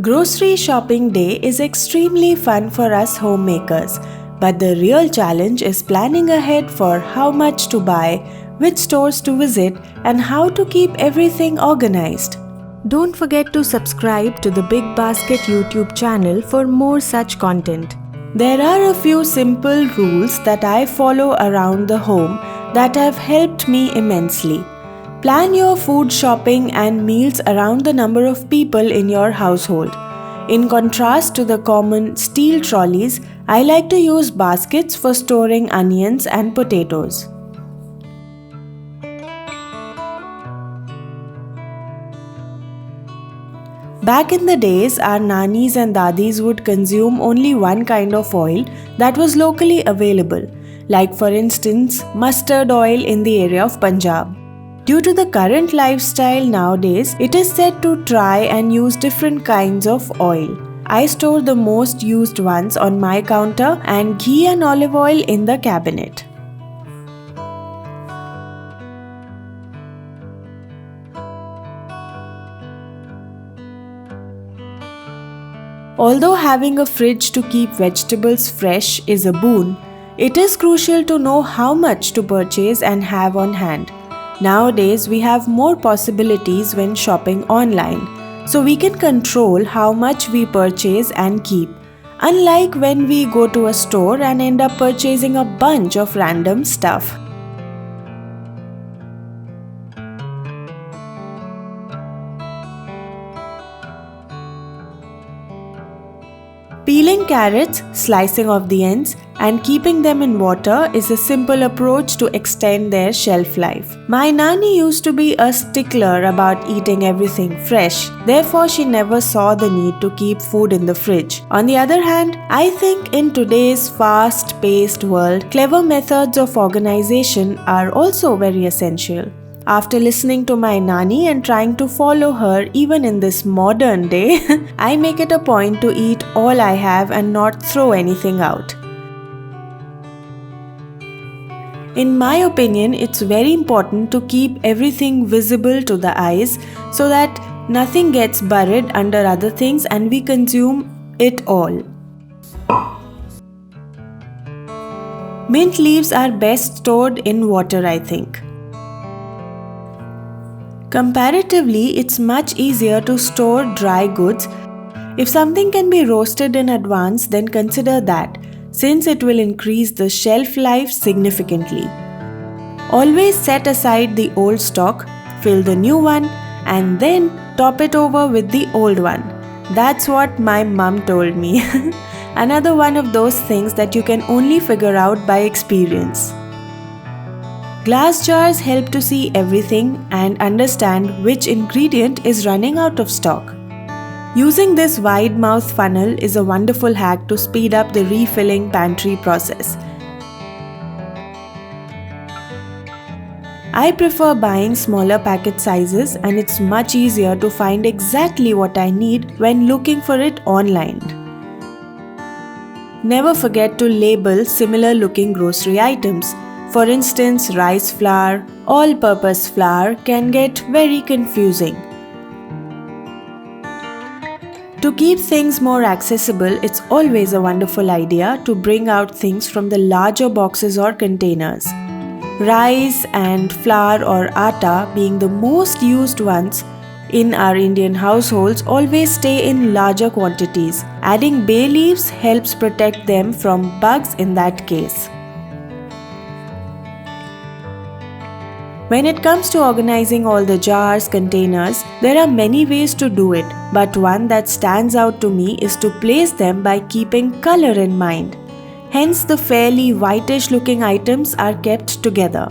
Grocery shopping day is extremely fun for us homemakers, but the real challenge is planning ahead for how much to buy, which stores to visit, and how to keep everything organized. Don't forget to subscribe to the BigBasket YouTube channel for more such content. There are a few simple rules that I follow around the home that have helped me immensely. Plan your food shopping and meals around the number of people in your household. In contrast to the common steel trolleys, I like to use baskets for storing onions and potatoes. Back in the days, our nannies and dadis would consume only one kind of oil that was locally available, like for instance, mustard oil in the area of Punjab. Due to the current lifestyle nowadays, it is said to try and use different kinds of oil. I store the most used ones on my counter and ghee and olive oil in the cabinet. Although having a fridge to keep vegetables fresh is a boon, it is crucial to know how much to purchase and have on hand. Nowadays, we have more possibilities when shopping online, so we can control how much we purchase and keep, unlike when we go to a store and end up purchasing a bunch of random stuff. Peeling carrots, slicing off the ends, and keeping them in water is a simple approach to extend their shelf life. My nanny used to be a stickler about eating everything fresh, therefore she never saw the need to keep food in the fridge. On the other hand, I think in today's fast-paced world, clever methods of organization are also very essential. After listening to my nanny and trying to follow her even in this modern day, I make it a point to eat all I have and not throw anything out. In my opinion, it's very important to keep everything visible to the eyes so that nothing gets buried under other things and we consume it all. Mint leaves are best stored in water, I think. Comparatively, it's much easier to store dry goods. If something can be roasted in advance, then consider that, since it will increase the shelf life significantly. Always set aside the old stock, fill the new one, and then top it over with the old one. That's what my mum told me. Another one of those things that you can only figure out by experience. Glass jars help to see everything and understand which ingredient is running out of stock. Using this wide mouth funnel is a wonderful hack to speed up the refilling pantry process. I prefer buying smaller packet sizes and it's much easier to find exactly what I need when looking for it online. Never forget to label similar looking grocery items. For instance, rice flour, all-purpose flour can get very confusing. To keep things more accessible, it's always a wonderful idea to bring out things from the larger boxes or containers. Rice and flour or atta, being the most used ones in our Indian households, always stay in larger quantities. Adding bay leaves helps protect them from bugs in that case. When it comes to organizing all the jars, containers, there are many ways to do it, but one that stands out to me is to place them by keeping color in mind. Hence, the fairly whitish looking items are kept together.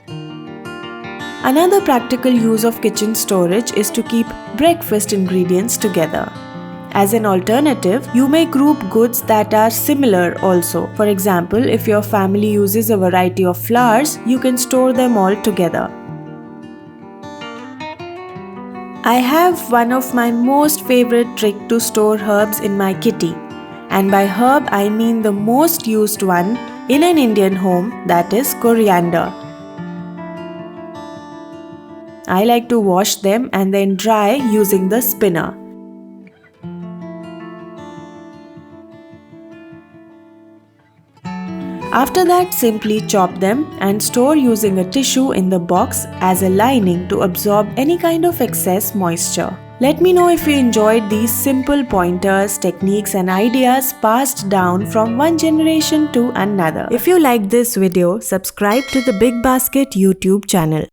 Another practical use of kitchen storage is to keep breakfast ingredients together. As an alternative, you may group goods that are similar also. For example, if your family uses a variety of flours, you can store them all together. I have one of my most favorite tricks to store herbs in my kitty. And by herb, I mean the most used one in an Indian home, that is coriander. I like to wash them and then dry using the spinner. After that, simply chop them and store using a tissue in the box as a lining to absorb any kind of excess moisture. Let me know if you enjoyed these simple pointers, techniques and ideas passed down from one generation to another. If you liked this video, subscribe to the BigBasket YouTube channel.